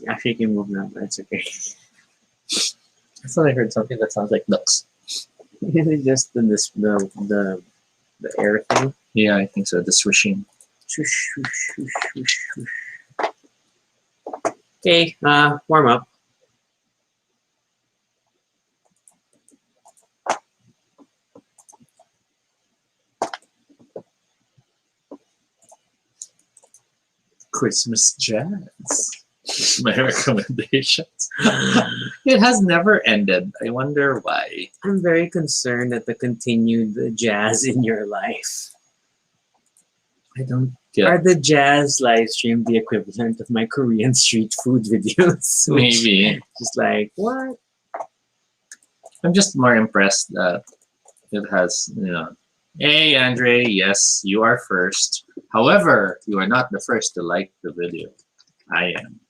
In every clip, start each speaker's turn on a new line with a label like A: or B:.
A: Actually, you can move now, but it's okay.
B: I thought I heard something that sounds like ducks.
A: Is it just the air thing?
B: Yeah, I think so. The swishing.
A: Shush, shush, shush, shush, shush. Okay, warm up.
B: Christmas jazz. My recommendations. It has never ended. I wonder why.
A: I'm very concerned at the continued jazz in your life.
B: I don't
A: Are
B: get.
A: the jazz live stream the equivalent of my Korean street food videos? Which-
B: Maybe.
A: Just like, what?
B: I'm just more impressed that it has, hey, Andre, yes, you are first. However, you are not the first to like the video. I am.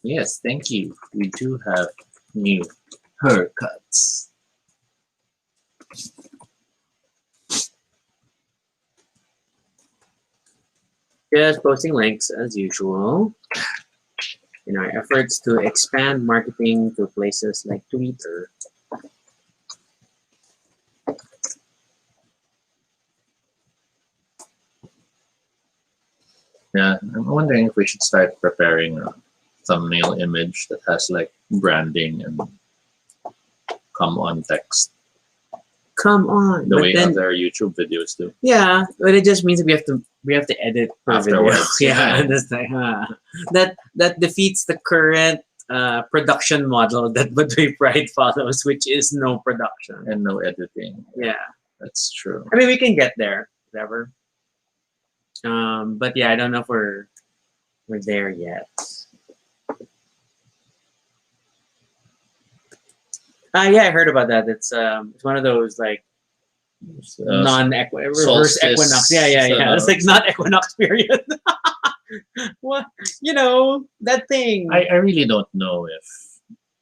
B: Yes, thank you. We do have new haircuts.
A: Just posting links as usual in our efforts to expand marketing to places like Twitter.
B: Yeah, I'm wondering if we should start preparing a thumbnail image that has like branding and come on text
A: Come on,
B: the
A: but
B: way
A: then
B: other YouTube videos do.
A: yeah, but it just means that we have to edit per video.
B: Afterwards,
A: Yeah,
B: yeah.
A: that's like that defeats the current production model that Baduy Pride follows, which is no production.
B: And no editing.
A: Yeah,
B: That's true.
A: I mean we can get there, whatever. But yeah, I don't know if we're there yet. Yeah, I heard about that. It's one of those like reverse
B: solstice,
A: equinox. Yeah. It's like not equinox period. What that thing.
B: I really don't know if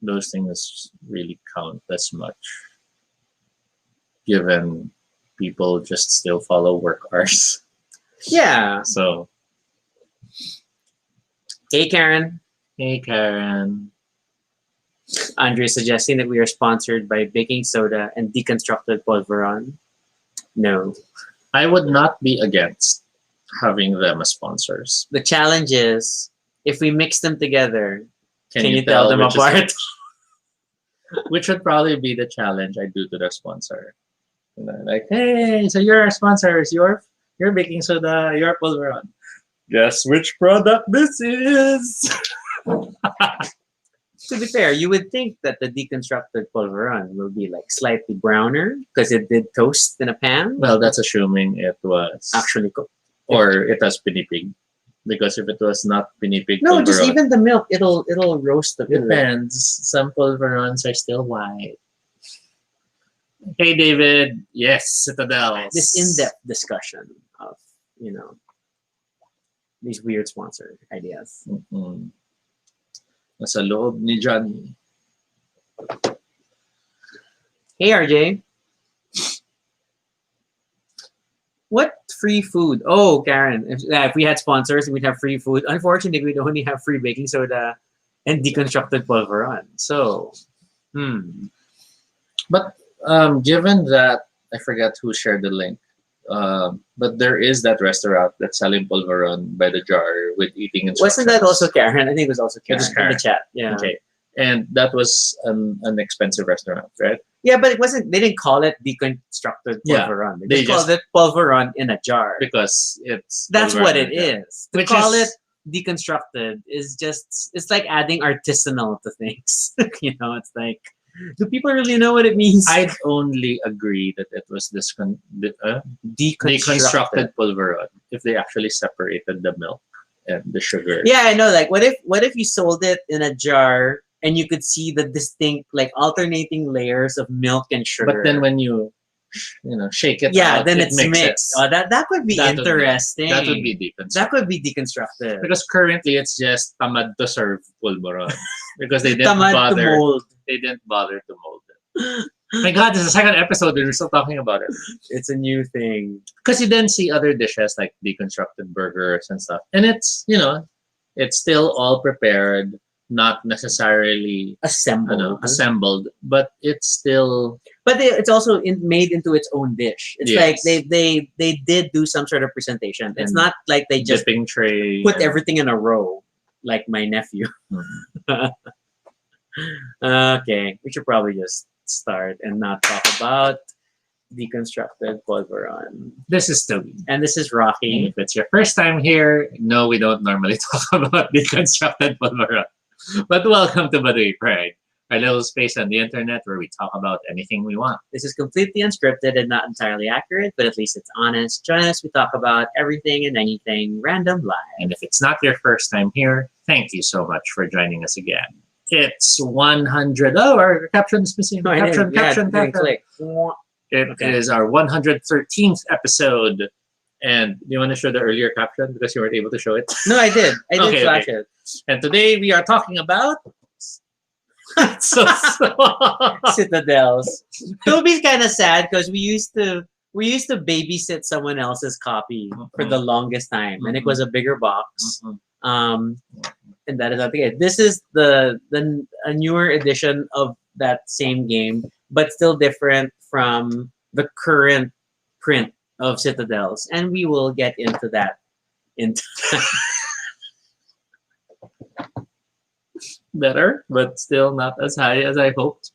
B: those things really count as much, given people just still follow work hours.
A: Yeah.
B: So,
A: Hey Karen.
B: hey Karen.
A: Andre is suggesting that we are sponsored by baking soda and deconstructed pulveron. No.
B: I would not be against having them as sponsors.
A: The challenge is if we mix them together, can you tell
B: tell
A: them
B: which is
A: apart?
B: which would probably be the challenge I do to the sponsor. Like, hey, so you're our sponsors, you're baking soda, you're pulveron. Guess which product this is?
A: To be fair, you would think that the deconstructed pulveron will be like slightly browner because it did toast in a pan.
B: Well, that's assuming it was
A: Actually cooked.
B: or it was pinipig. Because if it was not pinipig,
A: No, just
B: pulveron,
A: even the milk, it'll roast the milk.
B: depends. Some pulverons are still white. Hey, David. Yes, Citadels.
A: This in-depth discussion of these weird sponsor ideas.
B: Mm-mm. Nasa loob ni Johnny.
A: Hey RJ, what free food? Oh, Karen, if we had sponsors, we'd have free food. Unfortunately, we'd only have free baking soda and deconstructed pulveron. So,
B: But given that, I forgot who shared the link. But there is that restaurant that's selling pulveron by the jar with eating instructions.
A: wasn't that also Karen? I think it was also Karen,
B: was
A: in
B: Karen.
A: the chat. Yeah.
B: Okay. And that was an expensive restaurant, right?
A: Yeah, but it wasn't. They didn't call it deconstructed
B: Yeah,
A: pulveron. They,
B: they
A: just called it pulveron in a jar.
B: Because it's
A: That's
B: pulveron
A: what it
B: in a jar.
A: is. To
B: Which
A: call
B: is-
A: it deconstructed is just—it's like adding artisanal to things. It's like, do people really know what it means?
B: I'd only agree that it was deconstructed pulveron if they actually separated the milk and the sugar.
A: Yeah, I know. Like, what if you sold it in a jar and you could see the distinct, like, alternating layers of milk and sugar?
B: But then when you shake it
A: yeah,
B: out,
A: then
B: it
A: it's
B: mixes.
A: mixed. Oh, that could be
B: That would be-
A: interesting.
B: That would be deconstructed.
A: That could be deconstructed.
B: Because currently it's just tamad to serve pulveron. Because they didn't
A: Tamad to
B: bother.
A: mold.
B: They didn't bother to mold it. My God, this is the second episode and we're still talking about it.
A: It's a new thing.
B: Because you then see other dishes like deconstructed burgers and stuff. And it's, it's still all prepared, not necessarily assembled, but it's still.
A: But it's also made into its own dish. It's like
B: Yes.
A: they did do some sort of presentation. It's
B: And
A: not like they just
B: dipping tray.
A: put everything in a row, like my nephew.
B: Mhm.
A: Okay, we should probably just start and not talk about deconstructed pulveron.
B: This is Toby.
A: And this is
B: And
A: Rocky.
B: if it's your first time here, no, we don't normally talk about deconstructed pulveron. But welcome to Baduy Pride, our little space on the internet where we talk about anything we want.
A: This is completely unscripted and not entirely accurate, but at least it's honest. Join us. We talk about everything and anything random live.
B: And if it's not your first time here, thank you so much for joining us again. It's 100. Oh, our caption's missing.
A: No, I didn't.
B: Caption.
A: Click.
B: It
A: Okay.
B: is our 113th episode. And do you want to show the earlier caption because you weren't able to show it?
A: No, I did. I did
B: Okay,
A: flash it.
B: And today we are talking about. so,
A: Citadels. Toby's kind of sad because we used to babysit someone else's copy for the longest time, and it was a bigger box. And that is not the case. This is a newer edition of that same game, but still different from the current print of Citadels, and we will get into that in time.
B: Better, but still not as high as I hoped.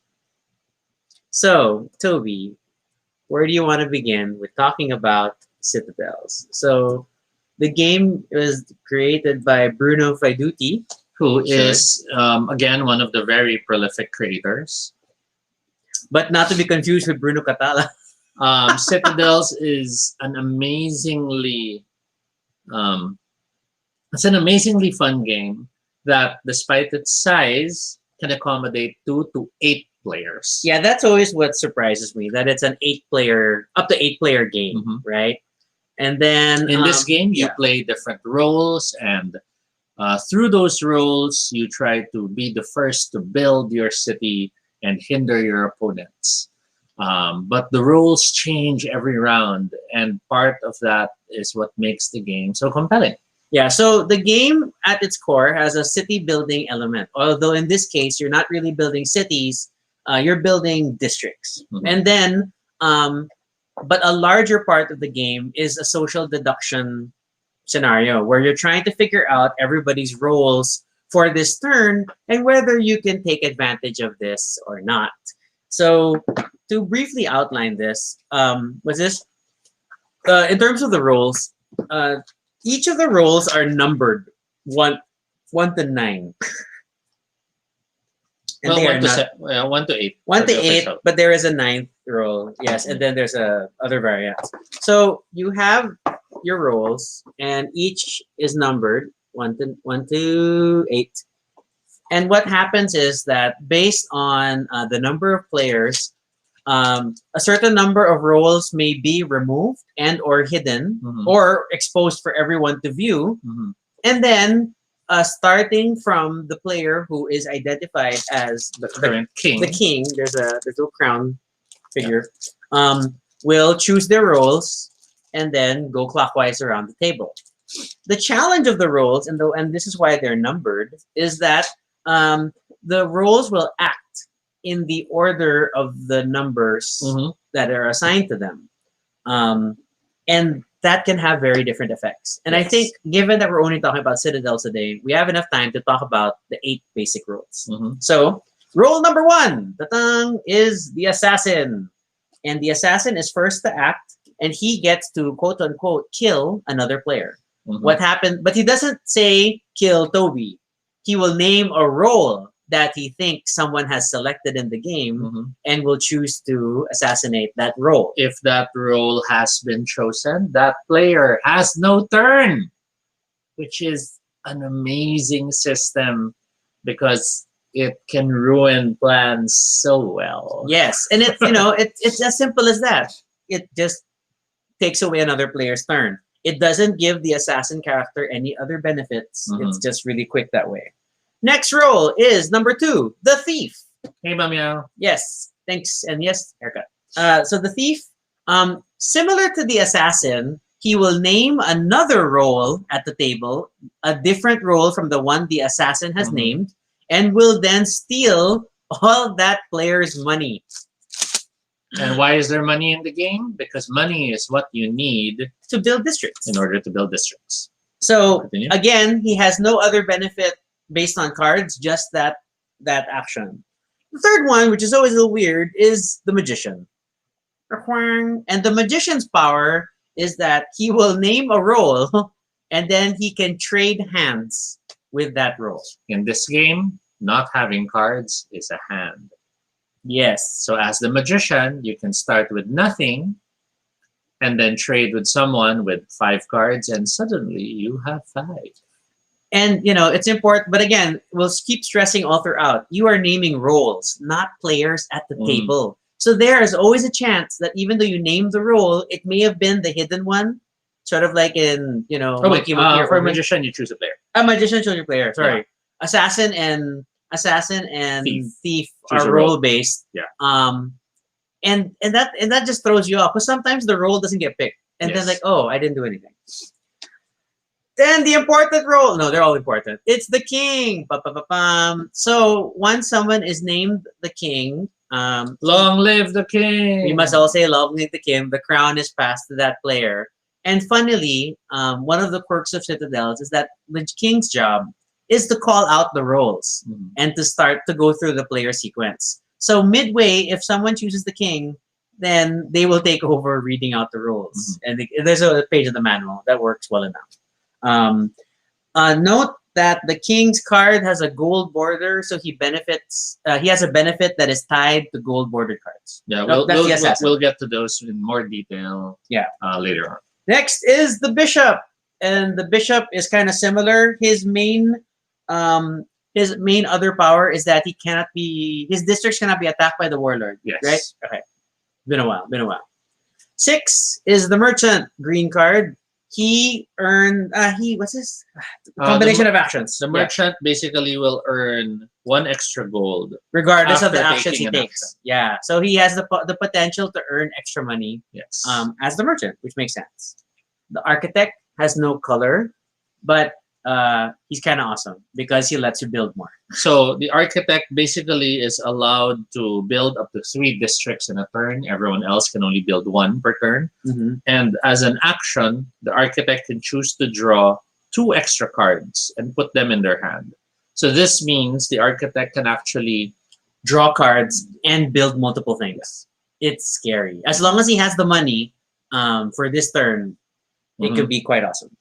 A: So, Toby, where do you want to begin with talking about Citadels? So, the game was created by Bruno Faiduti,
B: Who is, again, one of the very prolific creators.
A: but not to be confused with Bruno Catala.
B: Citadels is an it's an amazingly fun game that, despite its size, can accommodate 2 to 8 players.
A: Yeah, that's always what surprises me, that it's an up to 8 player game,
B: Mhm.
A: right? And then
B: In this game, you
A: yeah.
B: play different roles, and through those roles, you try to be the first to build your city and hinder your opponents. But the rules change every round, and part of that is what makes the game so compelling.
A: Yeah, so the game at its core has a city building element. Although in this case, you're not really building cities, you're building districts.
B: Mhm.
A: And then, but a larger part of the game is a social deduction scenario where you're trying to figure out everybody's roles for this turn and whether you can take advantage of this or not. So to briefly outline this, in terms of the roles, each of the roles are numbered one to 9. And
B: Well,
A: they are
B: 1 to
A: not
B: 1 to 8.
A: 1
B: for
A: to
B: the
A: 8,
B: official.
A: but there is a 9th role. Yes, and then there's other variants. So you have your roles, and each is numbered 1 to 8. And what happens is that based on the number of players, a certain number of roles may be removed and or hidden
B: Mhm.
A: or exposed for everyone to view.
B: Mhm.
A: And then starting from the player who is identified as
B: The current king.
A: the king, there's a little crown figure, will choose their roles and then go clockwise around the table. The challenge of the roles, and this is why they're numbered, is that the roles will act in the order of the numbers
B: Mhm.
A: that are assigned to them. And that can have very different effects. And I
B: Yes.
A: think, given that we're only talking about Citadels today, we have enough time to talk about the 8 basic roles.
B: Mhm.
A: So, role number 1, tatang, is the assassin. And the assassin is first to act, and he gets to, quote unquote, kill another player.
B: Mhm.
A: What happened? But he doesn't say kill Toby. He will name a role that he thinks someone has selected in the game
B: Mhm.
A: and will choose to assassinate that role.
B: If that role has been chosen, that player has no turn, which is an amazing system because it can ruin plans so well.
A: Yes, and it's it's as simple as that. It just takes away another player's turn. It doesn't give the assassin character any other benefits.
B: Mhm.
A: It's just really quick that way. Next role is number 2, the thief.
B: Hey, Mamiao.
A: Yes, Thanks. And yes, haircut. So the thief, similar to the assassin, he will name another role at the table, a different role from the one the assassin has named, and will then steal all that player's money.
B: And why is there money in the game? Because money is what you need
A: to build districts.
B: In order to build districts.
A: So
B: Continue.
A: again, he has no other benefit based on cards, just that action. The third one, which is always a little weird, is the magician. And the magician's power is that he will name a role and then he can trade hands with that role.
B: In this game, not having cards is a hand.
A: Yes.
B: So as the magician, you can start with nothing and then trade with someone with 5 cards and suddenly you have 5.
A: And, it's important. But again, we'll keep stressing all throughout. You are naming roles, not players at the table. So there is always a chance that even though you name the role, it may have been the hidden one. Sort of like in,
B: for a magician, you choose a player.
A: A magician chooses a player. Sorry. Yeah. Assassin and thief are role based.
B: Yeah.
A: And that just throws you off because sometimes the role doesn't get picked. And then like, oh, I didn't do anything. Then the important role. No, they're all important. It's the king. So once someone is named the king,
B: long live the king.
A: We must all say long live the king. The crown is passed to that player. And funnily, one of the quirks of Citadels is that the king's job is to call out the roles and to start to go through the player sequence. So midway, if someone chooses the king, then they will take over reading out the roles. And there's a page of the manual that works well enough. Note that the king's card has a gold border, so he benefits. He has a benefit that is tied to gold bordered cards.
B: Yeah, we'll get to those in more detail.
A: Yeah,
B: later on.
A: Next is the bishop, and the bishop is kind of similar. His main other power is that his districts cannot be attacked by the warlord.
B: Yes.
A: Right. Okay. Been a while. 6 is the merchant, green card. He earned what's this combination of actions.
B: The merchant basically will earn 1 extra gold
A: regardless of the actions he takes.
B: Action.
A: Yeah, so he has the potential to earn extra money.
B: Yes.
A: As the merchant, which makes sense. The architect has no color, but he's kind of awesome because he lets you build more.
B: So the architect basically is allowed to build up to 3 districts in a turn. Everyone else can only build 1 per turn. And as an action, the architect can choose to draw 2 extra cards and put them in their hand. So this means the architect can actually
A: draw cards and build multiple things. It's scary. As long as he has the money for this turn, it could be quite awesome.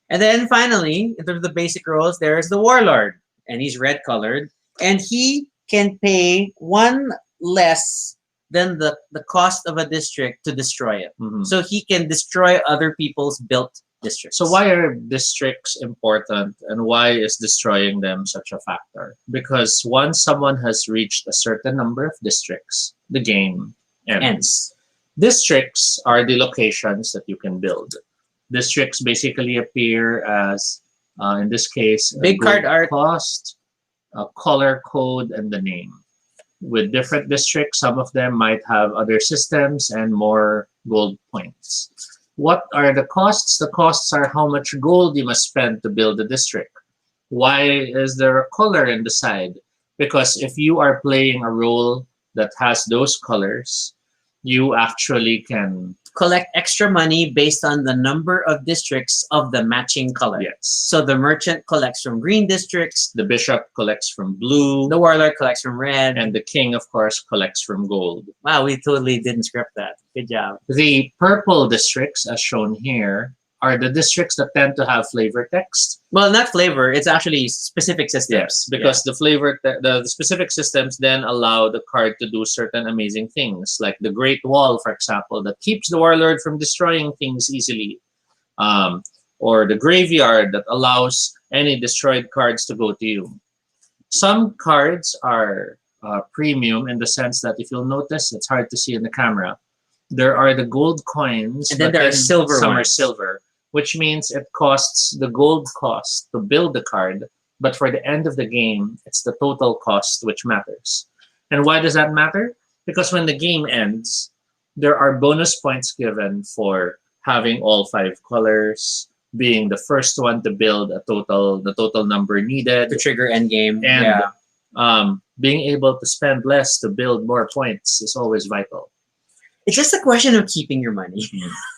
A: And then finally, in terms of the basic roles, there is the warlord, and he's red colored, and he can pay 1 less than the cost of a district to destroy it. So he can destroy other people's built districts.
B: So why are districts important, and why is destroying them such a factor? Because once someone has reached a certain number of districts, the game ends. Districts are the locations that you can build. Districts basically appear as, in this case,
A: big card art,
B: cost, a color code, and the name. With different districts, some of them might have other systems and more gold points. What are the costs? The costs are how much gold you must spend to build a district. Why is there a color in the side? Because if you are playing a role that has those colors, you actually can
A: collect extra money based on the number of districts of the matching color.
B: Yes.
A: So the merchant collects from green districts.
B: The bishop collects from blue.
A: The warlord collects from red.
B: And the king, of course, collects from gold.
A: Wow, we totally didn't script that. Good job.
B: The purple districts, as shown here, are the districts that tend to have flavor text.
A: Well, not flavor. It's actually specific systems.
B: Yes, because the flavor, the specific systems then allow the card to do certain amazing things, like the Great Wall, for example, that keeps the warlord from destroying things easily, or the Graveyard that allows any destroyed cards to go to you. Some cards are premium in the sense that if you'll notice, it's hard to see in the camera. There are the gold coins,
A: and then there are silver
B: some
A: ones.
B: are silver, which means it costs the gold cost to build the card, but for the end of the game, it's the total cost which matters. And why does that matter? Because when the game ends, there are bonus points given for having all 5 colors, being the first one to build the total number needed,
A: To trigger endgame.
B: and
A: Yeah.
B: being able to spend less to build more points is always vital.
A: It's just a question of keeping your money.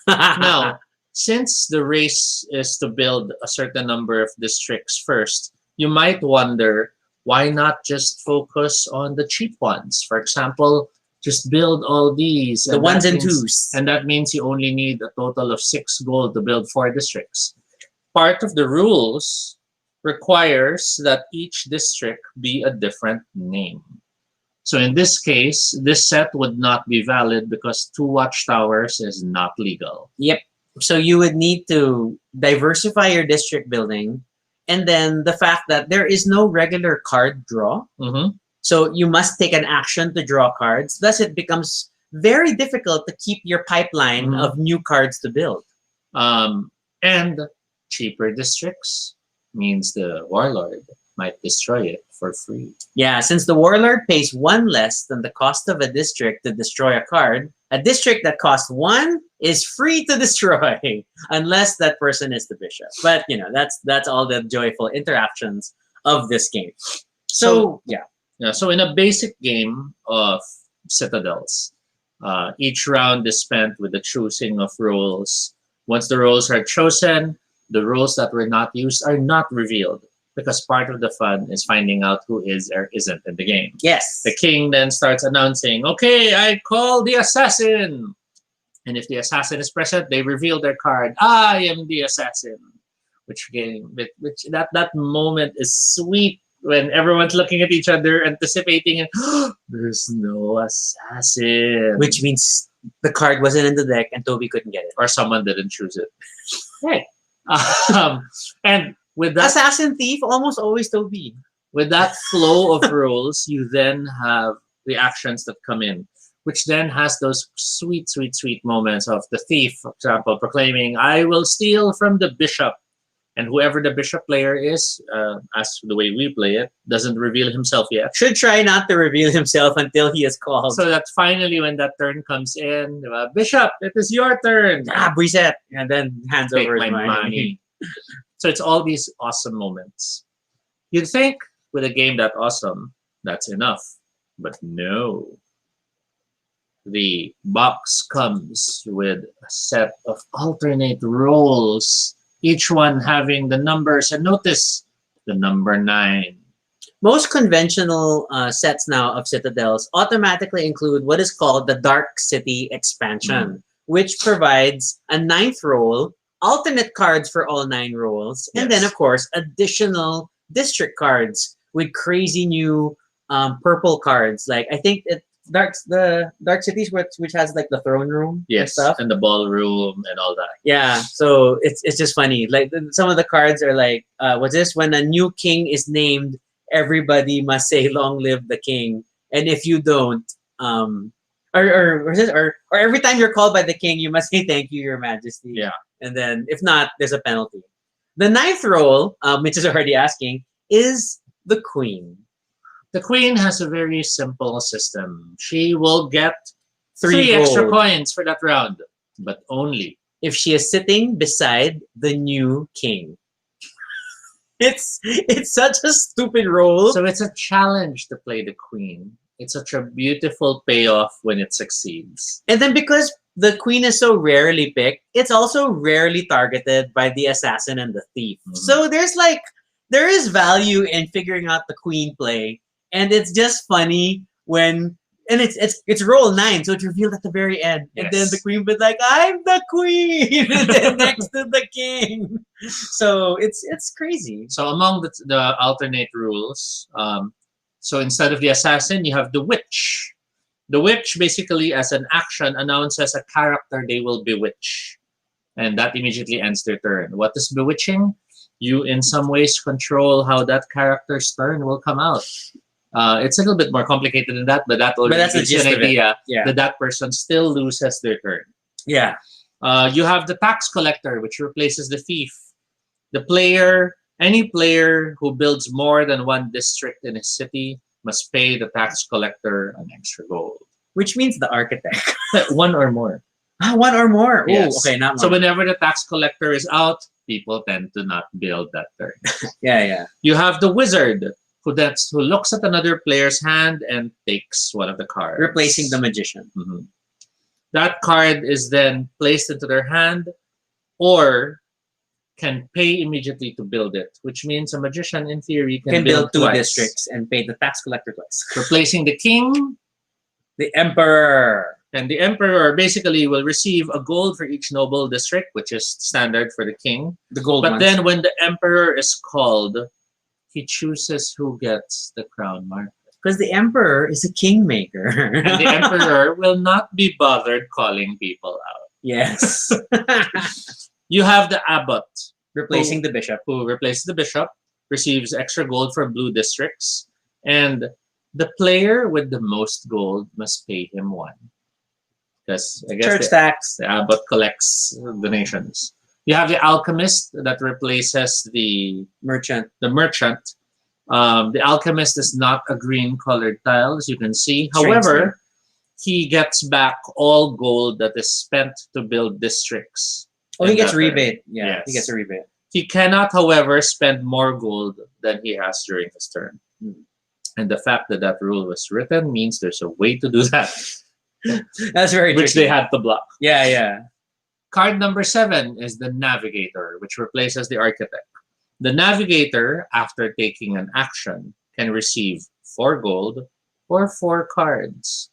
B: Now, since the race is to build a certain number of districts first, you might wonder why not just focus on the cheap ones? For example, just build all these.
A: The ones
B: that
A: and
B: means-
A: twos.
B: And that means you only need a total of 6 gold to build 4 districts. Part of the rules requires that each district be a different name. So in this case, this set would not be valid because 2 watchtowers is not legal.
A: Yep. So you would need to diversify your district building, and then the fact that there is no regular card draw.
B: Mm-hmm.
A: So you must take an action to draw cards. Thus, it becomes very difficult to keep your pipeline
B: Mhm.
A: of new cards to build.
B: And cheaper districts means the Warlord might destroy it for free.
A: Yeah, since the Warlord pays 1 less than the cost of a district to destroy a card, a district that costs 1 is free to destroy, unless that person is the bishop. But that's all the joyful interactions of this game. So yeah.
B: Yeah, so in a basic game of Citadels, each round is spent with the choosing of roles. Once the roles are chosen, the roles that were not used are not revealed because part of the fun is finding out who is or isn't in the game.
A: Yes.
B: The king then starts announcing, "Okay, I call the assassin." And if the assassin is present, they reveal their card. "I am the assassin." Which that moment is sweet when everyone's looking at each other, anticipating, and there's no assassin.
A: Which means the card wasn't in the deck and Toby couldn't get it.
B: Or someone didn't choose it.
A: Right.
B: And with that
A: Assassin thief, almost always Toby.
B: with that flow of rules, you then have the actions that come in, which then has those sweet, sweet, sweet moments of the thief, for example, proclaiming, "I will steal from the bishop." And whoever the bishop player is, as the way we play it, doesn't reveal himself yet.
A: Should try not to reveal himself until he is called.
B: So that finally, when that turn comes in, "Bishop, it is your turn."
A: Reset. And then hands
B: Take
A: over
B: my
A: his
B: money. So it's all these awesome moments. You'd think with a game that awesome, that's enough. But no. The box comes with a set of alternate roles, each one having the numbers. And notice the number 9.
A: Most conventional sets now of Citadels automatically include what is called the Dark City expansion, which provides a 9th role, alternate cards for all 9 roles, and then,
B: Yes.
A: of course, additional district cards with crazy new purple cards. Like, I think the Dark Cities, which has like the throne room and
B: Yes,
A: stuff.
B: and the ballroom and all that.
A: Yeah, so it's just funny. Like some of the cards are like, what's this? When a new king is named, everybody must say "Long live the king," and if you don't, or every time you're called by the king, you must say "Thank you, Your Majesty."
B: Yeah.
A: And then if not, there's a penalty. The 9th role, which is already asking, is the queen.
B: The queen has a very simple system. She will get
A: 3
B: 3 extra
A: gold
B: coins for that round, but only
A: if she is sitting beside the new king. It's such a stupid role.
B: So it's a challenge to play the queen. It's such a beautiful payoff when it succeeds.
A: And then because the queen is so rarely picked, it's also rarely targeted by the assassin and the thief.
B: Mhm.
A: So there is value in figuring out the queen play, and it's just funny when it's roll 9, so it's revealed at the very end, and then
B: Yes.
A: the queen would like, "I'm the queen," and then next to the king. So it's crazy.
B: So among the alternate rules, so instead of the assassin, you have the witch. The witch basically, as an action, announces a character they will bewitch. And that immediately ends their turn. What is bewitching? You, in some ways, control how that character's turn will come out. It's a little bit more complicated than that, but that already
A: that's the
B: gives you an
A: gist of it.
B: idea
A: Yeah.
B: that person still loses their turn.
A: Yeah.
B: You have the tax collector, which replaces the thief. Any player who builds more than 1 district in a city must pay the tax collector an extra gold.
A: which means the architect.
B: One or more.
A: One or more. Oh,
B: Yes.
A: okay, not
B: So
A: one.
B: whenever the tax collector is out, people tend to not build that turn.
A: Yeah.
B: You have the wizard who looks at another player's hand and takes one of the cards.
A: Replacing the magician.
B: Mhm. That card is then placed into their hand or can pay immediately to build it, which means a magician in theory
A: Can build two
B: twice.
A: districts and pay the tax collector twice.
B: Replacing the king,
A: The emperor.
B: and the emperor basically will receive a gold for each noble district, which is standard for the king.
A: The gold
B: But
A: ones.
B: then when the emperor is called, he chooses who gets the crown mark.
A: Because the emperor is a kingmaker.
B: And the emperor will not be bothered calling people out.
A: Yes.
B: You have the abbot,
A: Replacing the bishop.
B: who replaces the bishop, receives extra gold for blue districts, and the player with the most gold must pay him one. Because I guess
A: Church tax.
B: the abbot collects donations. You have the alchemist that replaces the
A: Merchant.
B: merchant. The alchemist is not a green colored tile, as you can see.
A: Strangely.
B: However, he gets back all gold that is spent to build districts.
A: Oh, he
B: in
A: gets
B: that
A: rebate.
B: turn.
A: Yeah,
B: Yes.
A: he gets a rebate.
B: He cannot, however, spend more gold than he has during his turn. And the fact that that rule was written means there's a way to do that,
A: That's very
B: which
A: tricky.
B: they had to block.
A: Yeah.
B: Card number 7 is the Navigator, which replaces the Architect. The Navigator, after taking an action, can receive 4 gold or 4 cards.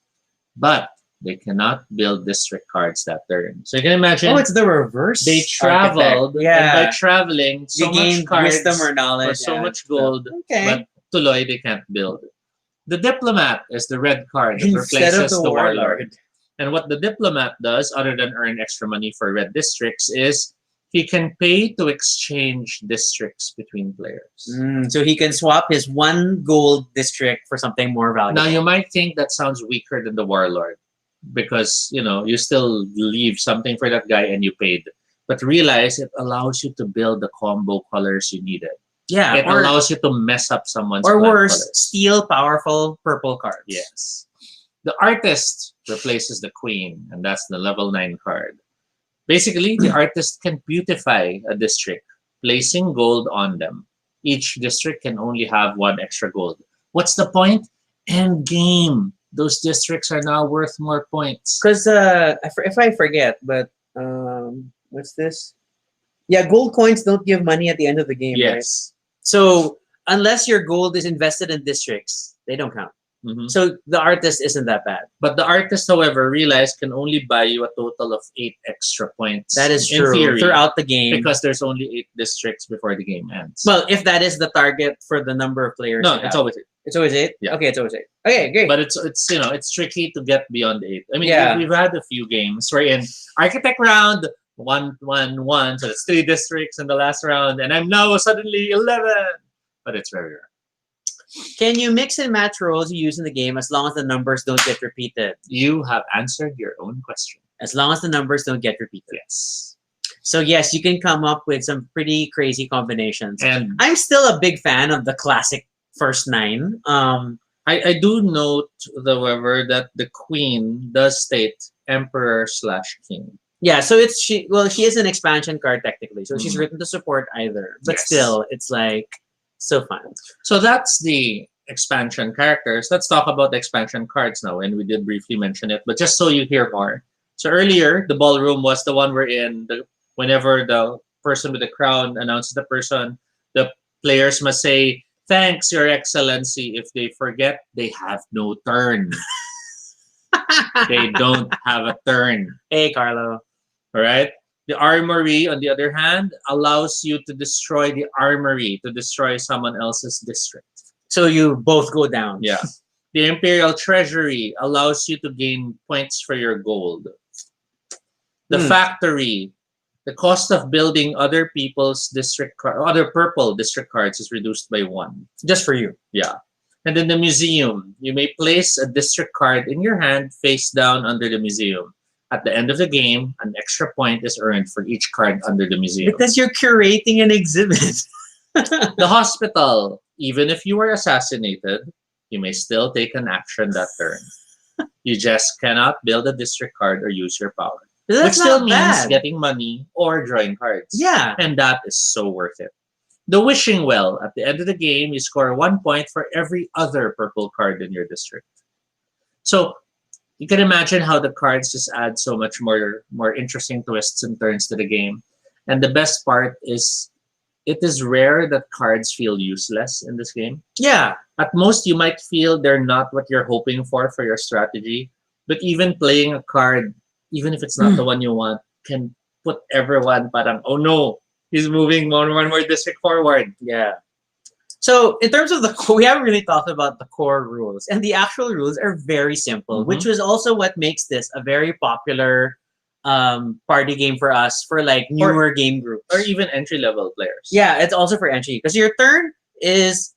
B: But they cannot build district cards that turn. So you can imagine
A: Oh, it's the reverse.
B: they traveled,
A: architect. Yeah.
B: and by traveling, so
A: they
B: much
A: gained
B: cards
A: wisdom or knowledge.
B: or so
A: and
B: much
A: stuff.
B: gold,
A: Okay.
B: but tuloy, they can't build. The Diplomat is the red card that
A: Instead
B: replaces
A: of
B: the
A: the
B: Warlord. And what the Diplomat does, other than earn extra money for red districts, is he can pay to exchange districts between players.
A: So he can swap his 1 gold district for something more valuable.
B: Now, you might think that sounds weaker than the Warlord because, you still leave something for that guy and you paid. But realize it allows you to build the combo colors you needed.
A: Yeah,
B: It allows you to mess up someone's
A: or
B: plan
A: worse,
B: colors.
A: steal powerful purple cards.
B: Yes. The artist replaces the queen, and that's the level 9 card. Basically, the artist can beautify a district, placing gold on them. Each district can only have 1 extra gold. What's the point? End game. Those districts are now worth more points.
A: Because if I forget, but what's this? Yeah, gold coins don't give money at the end of the game, right?
B: Yes.
A: So unless your gold is invested in districts, they don't count.
B: Mhm.
A: So the artist isn't that bad.
B: But the artist, however, realize can only buy you a total of 8 extra points.
A: That is
B: in
A: true
B: theory,
A: throughout the game.
B: because there's only 8 districts before the game ends.
A: Well, if that is the target for the number of players.
B: no,
A: you
B: it's
A: have.
B: always 8.
A: It's always 8.
B: Yeah.
A: Okay, it's always 8. Okay, great.
B: But it's tricky to get beyond 8. I mean,
A: Yeah.
B: we've had a few games where in Architect round 1-1-1, so it's 3 districts in the last round, and I'm now suddenly 11. But it's very rare.
A: Can you mix and match roles you use in the game as long as the numbers don't get repeated?
B: You have answered your own question.
A: As long as the numbers don't get repeated.
B: Yes.
A: So yes, you can come up with some pretty crazy combinations.
B: And
A: I'm still a big fan of the classic first 9.
B: I do note, however, that the queen does state emperor/king.
A: Yeah, so she is an expansion card technically. So she's
B: Mhm.
A: written to support either. But
B: Yes.
A: still, it's like so fun.
B: So that's the expansion characters. Let's talk about the expansion cards now. And we did briefly mention it, but just so you hear more. So earlier, the ballroom was the one wherein whenever the person with the crown announces the person, the players must say, "Thanks, Your Excellency." If they forget, they have no turn. They don't have a turn.
A: Hey, Carlo.
B: All right. The armory, on the other hand, allows you to destroy the armory, to destroy someone else's district.
A: So you both go down.
B: Yeah. The Imperial Treasury allows you to gain points for your gold. The factory, the cost of building other people's other purple district cards is reduced by 1.
A: Just for you.
B: Yeah. And then the museum, you may place a district card in your hand face down under the museum. At the end of the game, an extra point is earned for each card under the museum.
A: Because you're curating an exhibit.
B: The hospital, even if you were assassinated, you may still take an action that turn. You just cannot build a district card or use your power.
A: That's
B: Which still
A: not
B: means
A: bad.
B: getting money or drawing cards.
A: Yeah.
B: And that is so worth it. The Wishing Well. At the end of the game, you score 1 point for every other purple card in your district. So you can imagine how the cards just add so much more interesting twists and turns to the game. And the best part is it is rare that cards feel useless in this game.
A: Yeah.
B: At most, you might feel they're not what you're hoping for your strategy. But even playing a card, even if it's not the one you want, can put everyone parang, oh no, he's moving one more district forward.
A: Yeah. So in terms of the we haven't really talked about the core rules, and the actual rules are very simple, which was also what makes this a very popular party game for us for like newer game groups
B: or even entry level players.
A: Yeah, it's also for entry because your turn is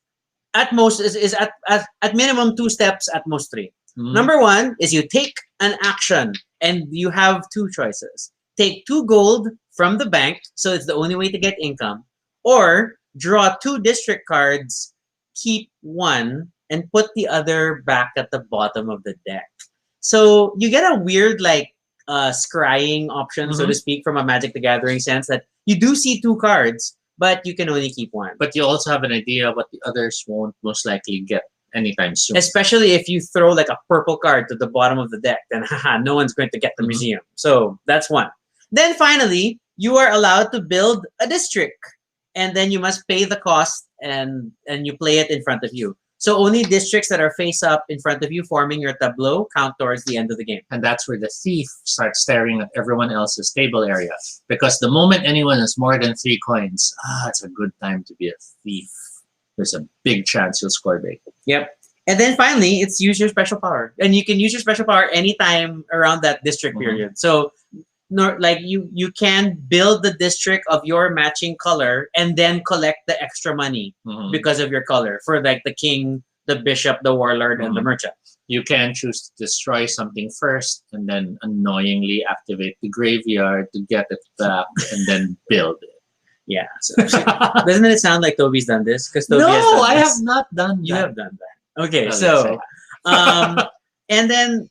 A: at most is at minimum 2 steps, at most 3. Number 1 is you take an action and you have 2 choices. Take 2 gold from the bank, so it's the only way to get income, or draw 2 district cards, keep 1, and put the other back at the bottom of the deck. So you get a weird like scrying option, so to speak, from a Magic the Gathering sense that you do see 2 cards, but you can only keep 1.
B: But you also have an idea of what the others won't most likely get anytime soon.
A: Especially if you throw like a purple card to the bottom of the deck, then haha, no one's going to get the museum. So that's 1. Then finally, you are allowed to build a district, and then you must pay the cost and you play it in front of you. So only districts that are face up in front of you forming your tableau count towards the end of the game.
B: And that's where the thief starts staring at everyone else's table area. Because the moment anyone has more than 3 coins, it's a good time to be a thief. There's a big chance you'll score big.
A: Yep. And then finally, it's use your special power. And you can use your special power anytime around that district period. So like you can build the district of your matching color and then collect the extra money because of your color for like the king, the bishop, the warlord, and the merchant.
B: You can choose to destroy something first and then annoyingly activate the graveyard to get it back and then build it.
A: Yeah. So, doesn't it sound like Toby's done this? Because Toby has done
B: I
A: this.
B: have not done that.
A: You have done that. Okay, so and then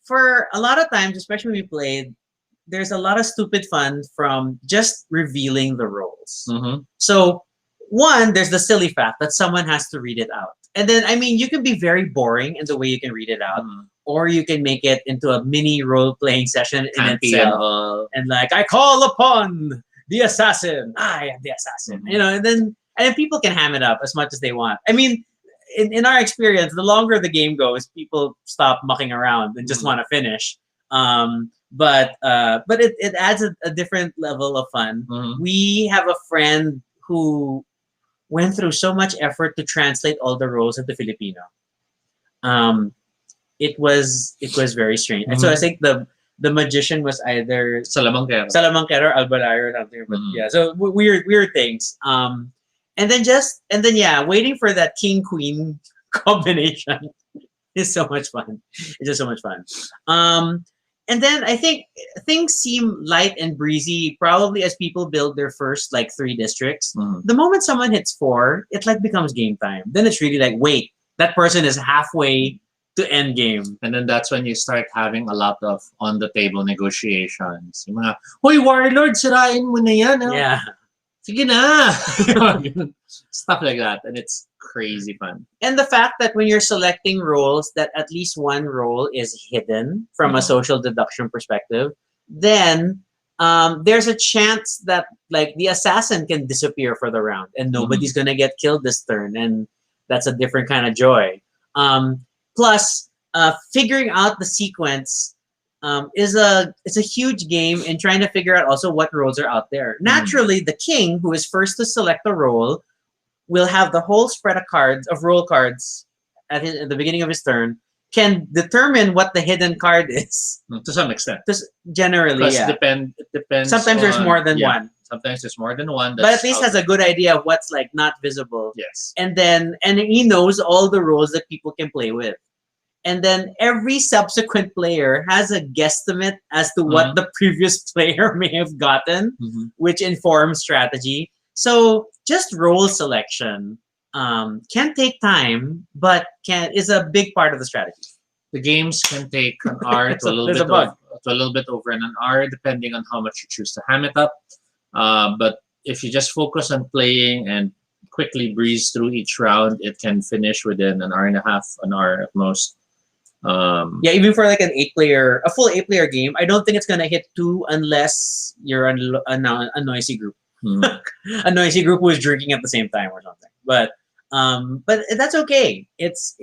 A: for a lot of times, especially when we played, there's a lot of stupid fun from just revealing the roles. So 1, there's the silly fact that someone has to read it out. And then, I mean, you can be very boring in the way you can read it out, or you can make it into a mini role-playing session in itself. And like, I call upon the assassin. I am the assassin. You know, and then people can ham it up as much as they want. I mean, in our experience, the longer the game goes, people stop mucking around and just want to finish. But it adds a different level of fun. We have a friend who went through so much effort to translate all the roles into Filipino. It was very strange. And so I think the magician was either Salamanquero, Albalaro, or something. But yeah, so weird things. And then waiting for that king queen combination is so much fun. It's just so much fun. And then I think things seem light and breezy probably as people build their first like 3 districts. The moment someone hits 4, it like becomes game time. Then it's really like, wait, that person is halfway to end game.
B: And then that's when you start having a lot of on the table negotiations. Yung mga, hoy, Warlord, sirain mo na yan.
A: Yeah.
B: Sige na. Stuff like that. And it's crazy fun.
A: And the fact that when you're selecting roles, that at least 1 role is hidden from a social deduction perspective, then there's a chance that like the assassin can disappear for the round and nobody's going to get killed this turn. And that's a different kind of joy. Plus, figuring out the sequence it's a huge game in trying to figure out also what roles are out there. Naturally, the king, who is first to select a role, will have the whole spread of roll cards at the beginning of his turn, can determine what the hidden card is.
B: To some extent.
A: Generally, yeah.
B: It depends.
A: Sometimes there's more than one.
B: Sometimes there's more than one.
A: But at least has a good idea of what's like not visible.
B: Yes.
A: And he knows all the roles that people can play with. And then every subsequent player has a guesstimate as to what the previous player may have gotten, which informs strategy. So just role selection can take time, but is a big part of the strategy.
B: The games can take an hour to a little
A: There's
B: bit
A: a bug.
B: to a little bit over an hour, depending on how much you choose to ham it up. But if you just focus on playing and quickly breeze through each round, it can finish within an hour and a half, an hour at most.
A: Yeah, even for like a full 8-player game, I don't think it's gonna hit 2 unless you're a noisy group,
B: Hmm.
A: a noisy group who is drinking at the same time or something. But that's okay. It's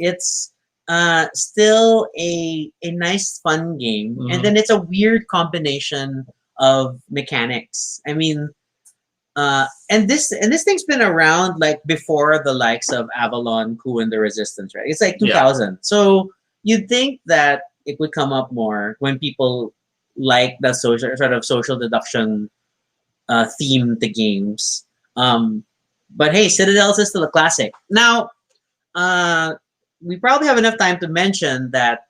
A: still a nice fun game, and
B: Mhm.
A: then it's a weird combination of mechanics. I mean, and this thing's been around like before the likes of Avalon, Coup, and the Resistance, right? It's like
B: Yeah.
A: 2000. So you'd think that it would come up more when people like the social deduction theme to games. But hey, Citadels is still a classic. Now, uh, we probably have enough time to mention that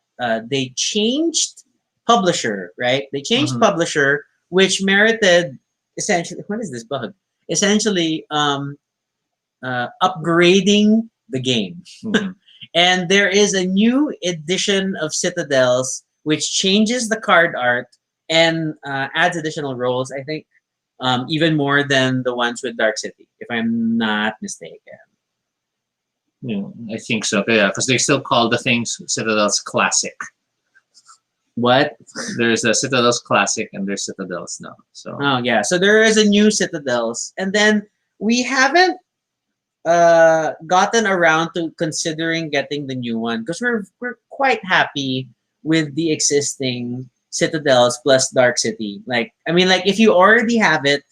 A: they changed publisher, right? They changed
B: Mhm.
A: publisher, which merited essentially what is this bug? Essentially, upgrading the game.
B: Mhm.
A: And there is a new edition of Citadels which changes the card art and adds additional roles. I think even more than the ones with Dark City, if I'm not mistaken.
B: Yeah, I think so. Yeah, because they still call the things Citadels Classic.
A: What?
B: There's a Citadels Classic and there's Citadels now. So
A: Oh yeah. So there is a new Citadels, and then we haven't gotten around to considering getting the new one because we're quite happy with the existing Citadels plus Dark City. Like I mean, like if you already have it,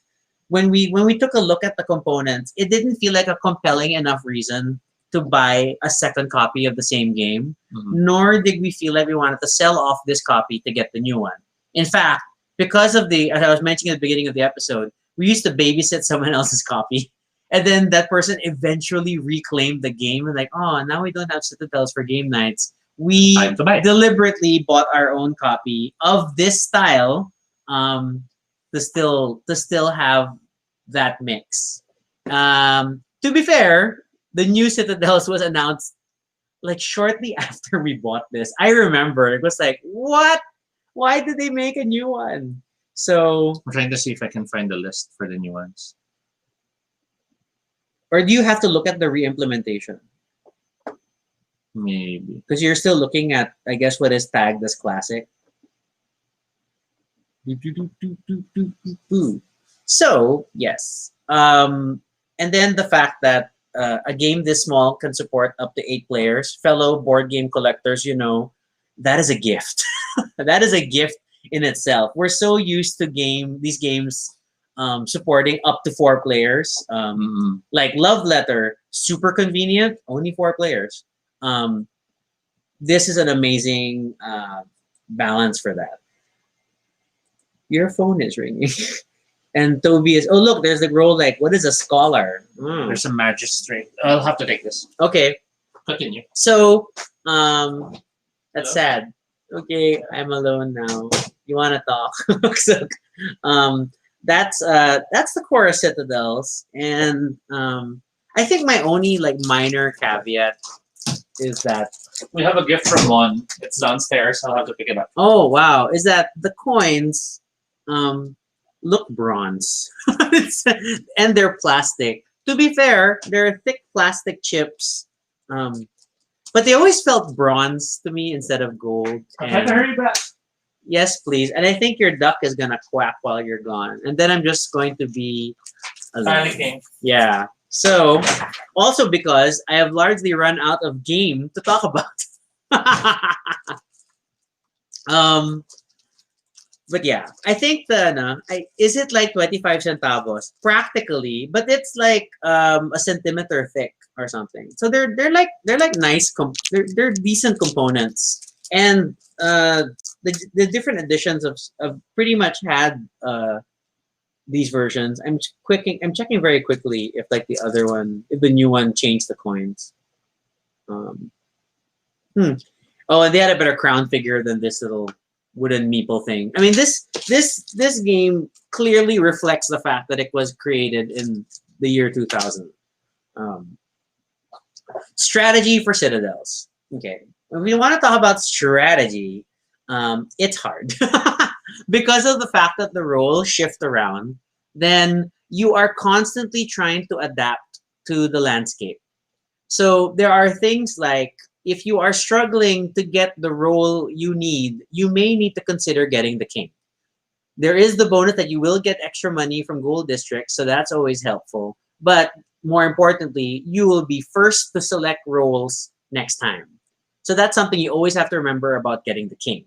A: when we took a look at the components, it didn't feel like a compelling enough reason to buy a second copy of the same game.
B: mhm.
A: Nor did we feel like we wanted to sell off this copy to get the new one. In fact, because of as I was mentioning at the beginning of the episode, we used to babysit someone else's copy. And then that person eventually reclaimed the game and like, oh, now we don't have Citadels for game nights. We
B: Time to buy.
A: deliberately bought our own copy of this style to still have that mix. To be fair, the new Citadels was announced like shortly after we bought this. I remember it was like, what? Why did they make a new one? So,
B: I'm trying to see if I can find the list for the new ones.
A: or do you have to look at the re-implementation?
B: Maybe.
A: Because you're still looking at, I guess, what is tagged as classic. So, yes. And then the fact that a game this small can support up to 8 players, fellow board game collectors, that is a gift. That is a gift in itself. We're so used to these games supporting up to 4 players.
B: Mhm.
A: Like Love Letter, super convenient, only 4 players. Um, this is an amazing balance for that. Your phone is ringing. And Toby is, oh, look, there's the role like, what is a scholar?
B: There's a magistrate. I'll have to take this.
A: Okay,
B: Continue.
A: so that's
B: Hello?
A: sad. Okay, I'm alone now. You want to talk? So, um, that's the core of Citadels, and I think my only like minor caveat is that
B: We have a gift from Mon. It's downstairs. I'll have to pick it up.
A: oh wow, is that the coins look bronze, and they're plastic. To be fair, they're thick plastic chips, but they always felt bronze to me instead of gold.
B: I'm trying to
A: And
B: hurry back.
A: yes, please. And I think your duck is gonna quack while you're gone, and then I'm just going to be alone.
B: Panicking.
A: Yeah. So, also because I have largely run out of game to talk about. um, but yeah, I think is it like 25 centavos practically, but it's like a centimeter thick or something. So they're like nice they're decent components, and the different editions of pretty much had these versions. I'm checking very quickly if like if the new one changed the coins. Um, Oh, and they had a better crown figure than this little wooden meeple thing. I mean, this game clearly reflects the fact that it was created in the year 2000. Strategy for Citadels. Okay. when we want to talk about strategy, it's hard because of the fact that the roles shift around. Then you are constantly trying to adapt to the landscape. So there are things like if you are struggling to get the role you need, you may need to consider getting the king. There is the bonus that you will get extra money from gold districts, so that's always helpful. But more importantly, you will be first to select roles next time. So that's something you always have to remember about getting the king.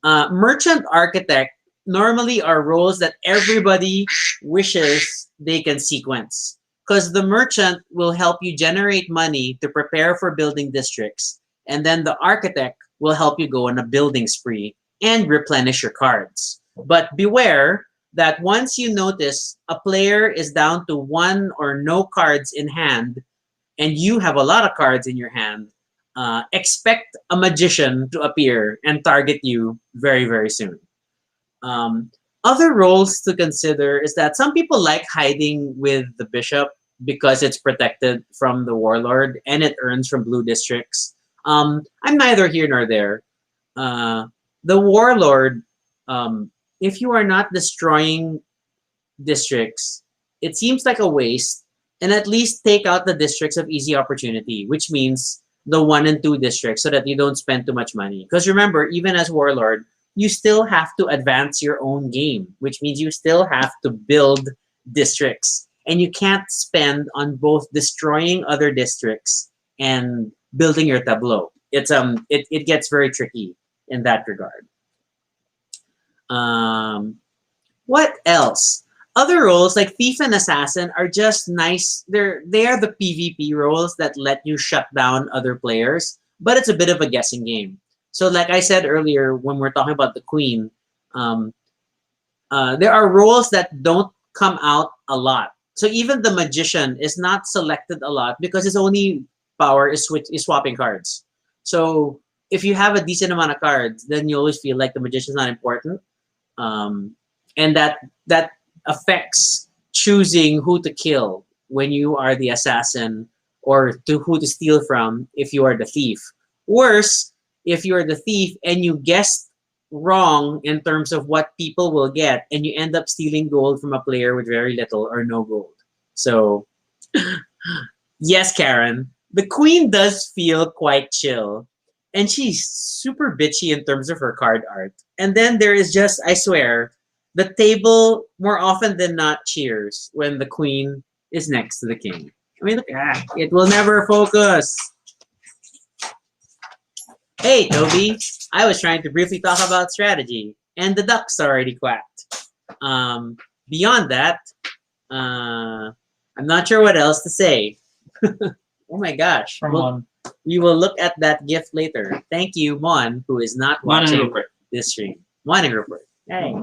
A: Merchant architect normally are roles that everybody wishes they can sequence because the merchant will help you generate money to prepare for building districts, and then the architect will help you go on a building spree and replenish your cards. But beware that once you notice a player is down to one or no cards in hand and you have a lot of cards in your hand, expect a magician to appear and target you very, very soon. Other roles to consider is that some people like hiding with the bishop because it's protected from the warlord and it earns from blue districts. I'm neither here nor there. The warlord, if you are not destroying districts, it seems like a waste. And at least take out the districts of easy opportunity, which means the 1 and 2 districts, so that you don't spend too much money. Because remember, even as warlord, you still have to advance your own game, which means you still have to build districts. And you can't spend on both destroying other districts and building your tableau. It gets very tricky in that regard. What else? Other roles like Thief and Assassin are just nice. They are the PvP roles that let you shut down other players, but it's a bit of a guessing game. So like I said earlier when we're talking about the Queen, there are roles that don't come out a lot. So even the Magician is not selected a lot because his only power is swapping cards. So if you have a decent amount of cards, then you always feel like the Magician's not important. And that affects choosing who to kill when you are the assassin or to who to steal from if you are the thief. Worse, if you're the thief and you guessed wrong in terms of what people will get and you end up stealing gold from a player with very little or no gold. So, yes, Karen, the Queen does feel quite chill and she's super bitchy in terms of her card art. And then there is just, I swear, the table more often than not cheers when the Queen is next to the King. I mean, look at it. Will never focus. Hey, Toby. I was trying to briefly talk about strategy, and the duck's already quacked. Beyond that, I'm not sure what else to say. Oh my gosh. We will look at that gift later. Thank you, Mon, who is not watching this stream. Mon and Rupert. Hey.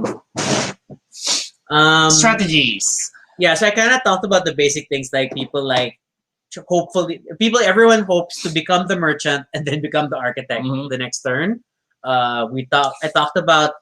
B: Strategies.
A: Yeah, so I kind of talked about the basic things like people like everyone hopes to become the merchant and then become the architect the next turn. I talked about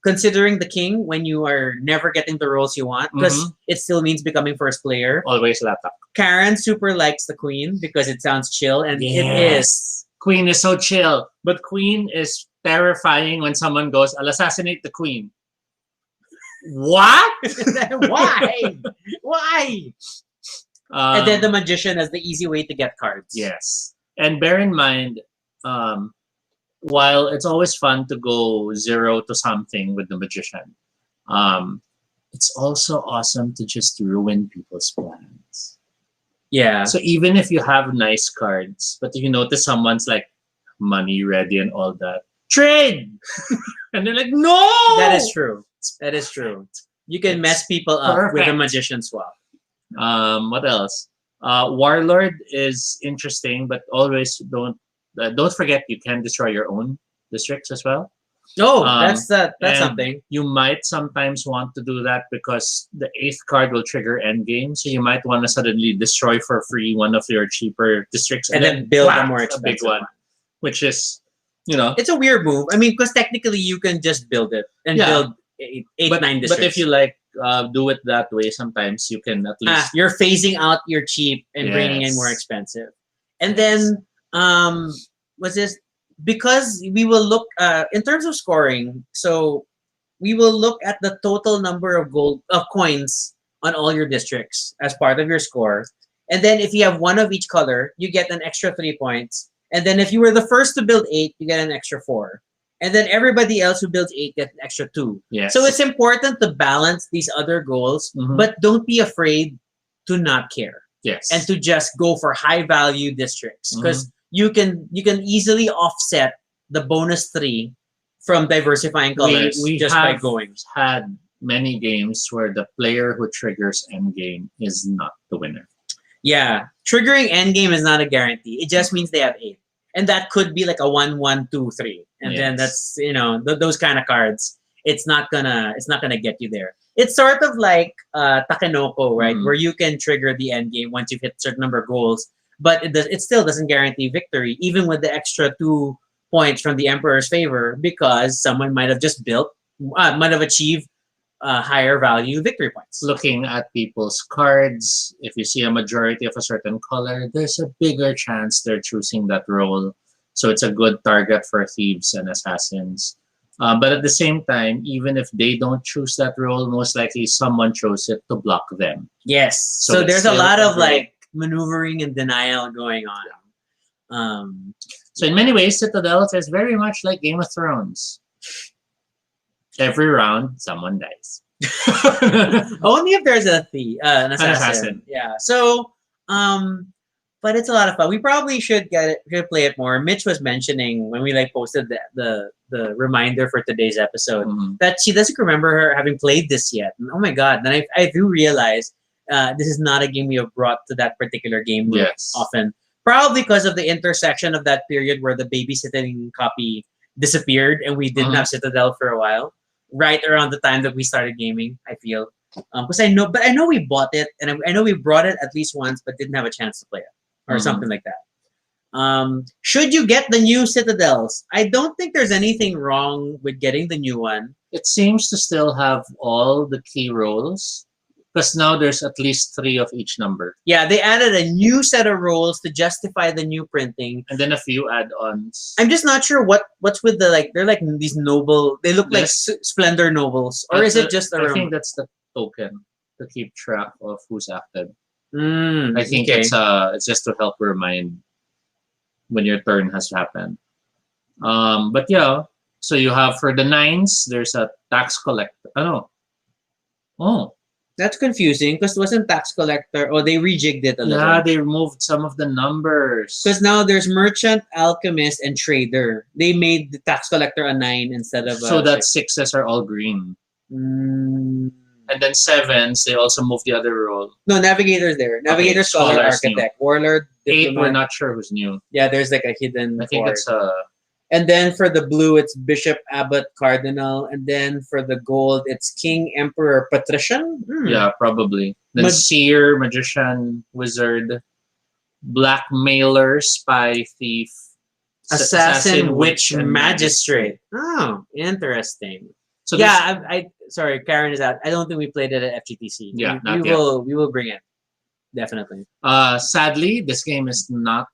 A: considering the king when you are never getting the roles you want because it still means becoming first player.
B: Always laptop.
A: Karen super likes the Queen because it sounds chill and it is.
B: Queen is so chill, but Queen is terrifying when someone goes, "I'll assassinate the Queen." What?
A: Why? Why? And then the Magician is the easy way to get cards.
B: Yes. And bear in mind, while it's always fun to go 0 to something with the Magician, it's also awesome to just ruin people's plans.
A: Yeah.
B: So even if you have nice cards, but you notice someone's like money ready and all that, trade! And they're like, no!
A: That is true. That is true. You can mess people up with a Magician swap.
B: What else? Warlord is interesting, but always don't forget you can destroy your own districts as well.
A: Oh, that's something.
B: You might sometimes want to do that because the 8th card will trigger endgame, so you might want to suddenly destroy for free one of your cheaper districts
A: and then build a more expensive
B: big one, which is,
A: it's a weird move. I mean, because technically you can just build it and build 8, 9 districts.
B: But if you like do it that way, sometimes you can at least
A: you're phasing out your cheap and bringing in more expensive. And then was this because we will look in terms of scoring. So we will look at the total number of gold of coins on all your districts as part of your score. And then if you have one of each color, you get an extra 3 points. And then if you were the first to build 8, you get an extra 4. And then everybody else who builds 8 gets an extra 2.
B: Yes.
A: So it's important to balance these other goals, but don't be afraid to not care
B: yes.
A: and to just go for high value districts because you can easily offset the bonus 3 from diversifying colors
B: we
A: just by going.
B: Had many games where the player who triggers endgame is not the winner.
A: Yeah, triggering endgame is not a guarantee. It just means they have 8, and that could be like a 1, 1, 2, 3, and then that's those kind of cards. It's not gonna get you there. It's sort of like Takenoko, right, where you can trigger the endgame once you've hit a certain number of goals, but it still doesn't guarantee victory, even with the extra 2 points from the Emperor's favor, because someone might have just might have achieved higher value victory points.
B: Looking at people's cards, if you see a majority of a certain color, there's a bigger chance they're choosing that role. So it's a good target for thieves and assassins. But at the same time, even if they don't choose that role, most likely someone chose it to block them.
A: Yes. So there's a lot of like maneuvering and denial going on.
B: So in many ways, Citadels is very much like Game of Thrones. Every round, someone dies.
A: Only if there's an assassin. Yeah. So, but it's a lot of fun. We probably should play it more. Mitch was mentioning when we posted the reminder for today's episode that she doesn't remember her having played this yet. And oh my god! Then I do realize this is not a game we have brought to that particular game room often. Probably because of the intersection of that period where the babysitting copy disappeared and we didn't have Citadel for a while. Right around the time that we started gaming, I feel, because I know we bought it and I know we brought it at least once, but didn't have a chance to play it or something like that. Should you get the new Citadels? I don't think there's anything wrong with getting the new one.
B: It seems to still have all the key roles. Because now there's at least 3 of each number.
A: Yeah, they added a new set of rules to justify the new printing.
B: And then a few add-ons.
A: I'm just not sure what's with the they're like these noble, they look like splendor nobles. Or is it just
B: I think that's the token to keep track of who's active. I think it's just to help remind when your turn has happened. But yeah, so you have for the 9s, there's a tax collector. Oh.
A: That's confusing because it wasn't tax collector. Oh, they rejigged it a little.
B: Yeah, they removed some of the numbers.
A: Because now there's merchant, alchemist, and trader. They made the tax collector a 9 instead of
B: so that 6s are all green. And then 7s, they also moved the other role.
A: No, Navigator's there. Navigator, Scholar, Architect. Warlord,
B: 8, we're not sure who's new.
A: Yeah, there's like a hidden.
B: I think
A: board.
B: it's
A: And then for the blue, it's Bishop, Abbot, Cardinal. And then for the gold, it's King, Emperor, Patrician?
B: Yeah, probably. Then Seer, Magician, Wizard, Blackmailer, Spy, Thief,
A: Assassin, Witch, and Magistrate. Oh, interesting. So yeah, sorry, Karen is out. I don't think we played it at FGTC.
B: Yeah,
A: we will bring it. Definitely.
B: Sadly, this game is not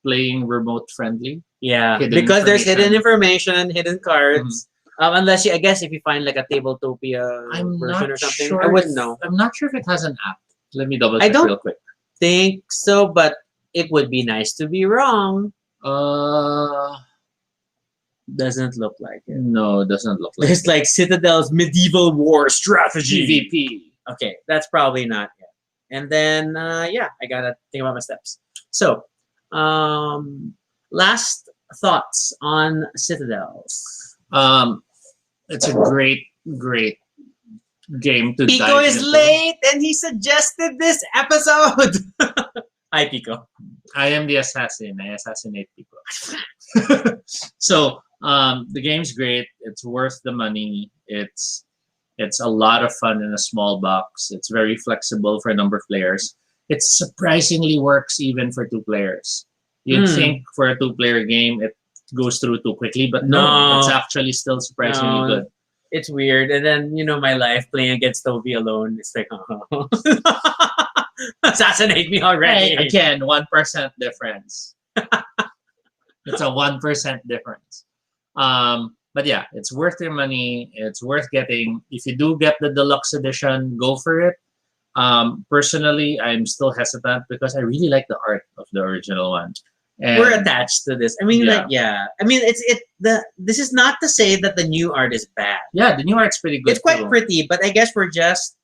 B: playing remote friendly.
A: Yeah, because there's hidden information, hidden cards. Unless I guess if you find like a Tabletopia version or something, I wouldn't know.
B: I'm not sure if it has an app. Let me double check real quick.
A: Think so, but it would be nice to be wrong. Doesn't look like it.
B: No, it doesn't look like
A: There's like Citadel's Medieval War Strategy.
B: GVP.
A: Okay, that's probably not it. And then, I gotta think about my steps. So, last thoughts on Citadels.
B: It's a great game to
A: Pico is late and he suggested this episode. Hi, Pico.
B: I am the assassin. I assassinate people. So, the game's great. It's worth the money. It's a lot of fun in a small box. It's very flexible for a number of players. It surprisingly works even for 2 players. You'd think for a 2-player game it goes through too quickly, but no, it's actually still surprisingly good.
A: It's weird. And then, my life playing against Toby alone, it's like, oh. Assassinate me already.
B: Hey, again, 1% difference. It's a 1% difference. But yeah, it's worth your money. It's worth getting. If you do get the deluxe edition, go for it. Personally, I'm still hesitant because I really like the art of the original one. And
A: We're attached to this. I mean,
B: Yeah.
A: like, yeah. I mean, this is not to say that the new art is bad.
B: yeah, the new art's pretty good.
A: It's quite
B: too.
A: pretty, but I guess we're just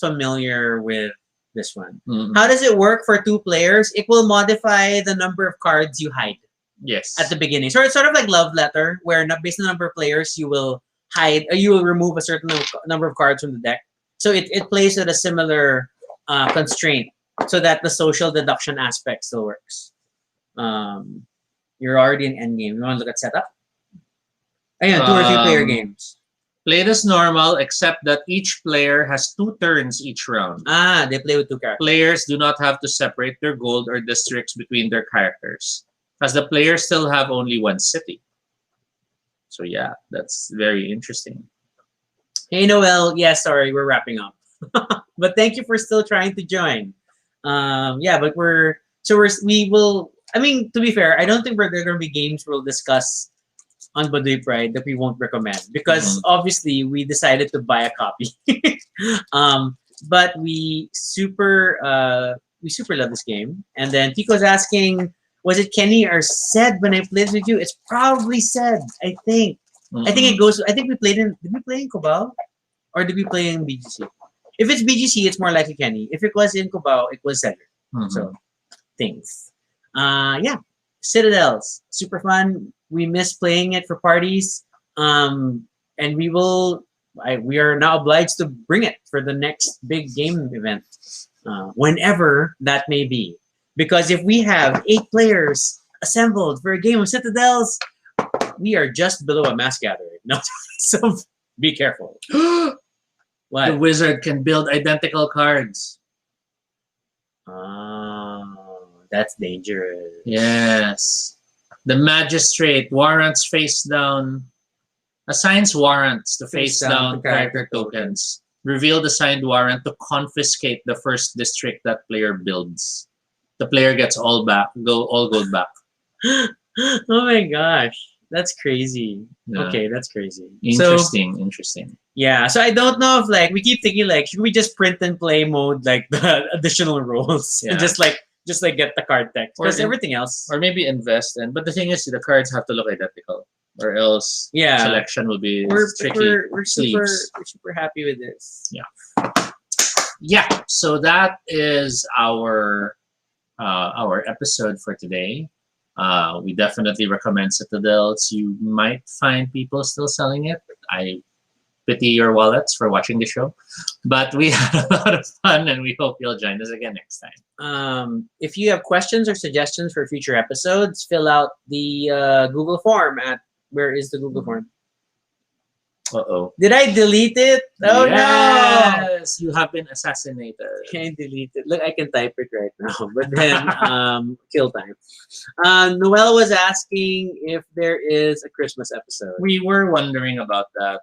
A: familiar with this one.
B: Mhm.
A: How does it work for 2 players? It will modify the number of cards you hide
B: Yes.
A: at the beginning. So it's sort of like Love Letter, where based on the number of players, you will hide, or you will remove a certain number of cards from the deck. So it plays with a similar constraint, so that the social deduction aspect still works. You're already in endgame. You want to look at setup? Ayun, 2 or 3 player games.
B: Played as normal, except that each player has 2 turns each round.
A: They play with 2 characters.
B: Players do not have to separate their gold or districts between their characters, as the players still have only 1 city. So yeah, that's very interesting.
A: Hey Noel, yeah, sorry, we're wrapping up. But thank you for still trying to join. Yeah, but we will. I mean, to be fair, I don't think there are going to be games we'll discuss on Baduy Pride that we won't recommend, because obviously we decided to buy a copy. But we super love this game. And then Tico's asking, was it Kenny or Sed when I played with you? It's probably Sed, I think. I think it goes. I think we played in. Did we play in Cubao, or did we play in BGC? If it's BGC, it's more likely Kenny. If it was in Cubao, it was Cedric. So things. Yeah, Citadels, super fun. We miss playing it for parties. And we will. We are now obliged to bring it for the next big game event, whenever that may be. Because if we have 8 players assembled for a game of Citadels, we are just below a mass gathering. No, so be careful. What?
B: The wizard can build identical cards.
A: That's dangerous.
B: Yes. The magistrate warrants face down. Assigns warrants to face down character tokens. Reveal the signed warrant to confiscate the first district that player builds. The player gets all gold back.
A: Oh my gosh. That's crazy.
B: Yeah.
A: Okay, that's crazy.
B: Interesting.
A: Yeah, so I don't know if we keep thinking should we just print and play mode the additional rolls and just get the card text, because everything else,
B: or maybe invest in. But the thing is, the cards have to look identical, or else selection will be tricky.
A: We're super happy with this.
B: Yeah. So that is our episode for today. We definitely recommend Citadels. You might find people still selling it. I pity your wallets for watching the show, but we had a lot of fun, and we hope you'll join us again next time.
A: If you have questions or suggestions for future episodes, fill out the Google form at, where is the Google form? Did I delete it? Oh
B: yes, you have been assassinated.
A: Can't delete it. Look, I can type it right now, but then kill time. Noelle was asking if there is a Christmas episode.
B: We were wondering about that.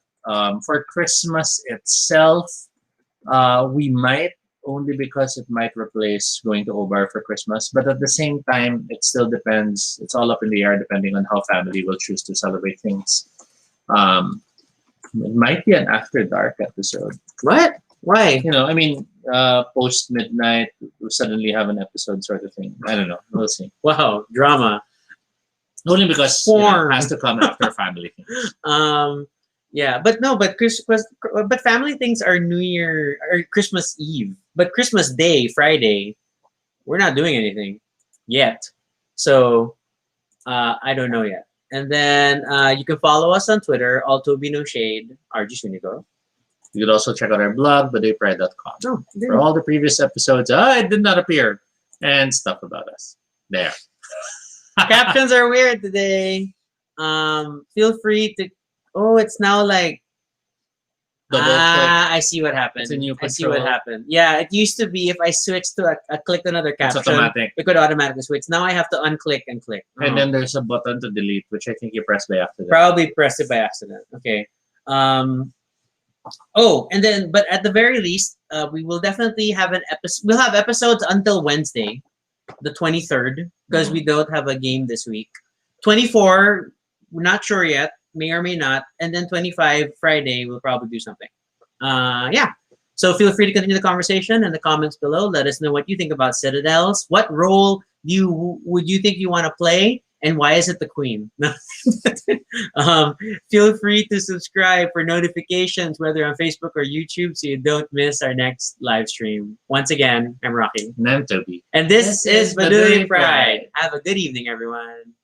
B: For Christmas itself, we might, only because it might replace going to Obar for Christmas. But at the same time, it still depends. It's all up in the air depending on how family will choose to celebrate things. It might be an After Dark episode.
A: What? Why?
B: Post midnight, we'll suddenly have an episode sort of thing. I don't know. We'll see.
A: Wow, drama.
B: Only because it has to come after family things.
A: Yeah, but family things are New Year or Christmas Eve. But Christmas Day, Friday, we're not doing anything yet. So I don't know yet. And then you can follow us on Twitter, AllTobyNoShade, RG Sunico.
B: You could also check out our blog, baduypride.com.
A: Oh,
B: for all the previous episodes. It did not appear. And stuff about us. There.
A: Captions are weird today. Feel free to... Oh, it's now I see what happened.
B: It's a new
A: I see what
B: control.
A: happened. Yeah, it used to be if I switched to I clicked another caption,
B: It's automatic.
A: it could automatically switch. Now I have to unclick and click.
B: And then there's a button to delete, which I think you press by accident.
A: Probably pressed it by accident. Okay. But at the very least, we will definitely have an episode. We'll have episodes until Wednesday, the 23rd, because we don't have a game this week. 24, we're not sure yet, may or may not, and then 25 Friday we'll probably do something. Yeah. So feel free to continue the conversation in the comments below. Let us know what you think about Citadels. What role would you think you want to play, and why is it the Queen? Feel free to subscribe for notifications, whether on Facebook or YouTube, so you don't miss our next live stream. Once again, I'm Rocky.
B: And I'm Toby.
A: And this is Baduy Pride. Have a good evening, everyone.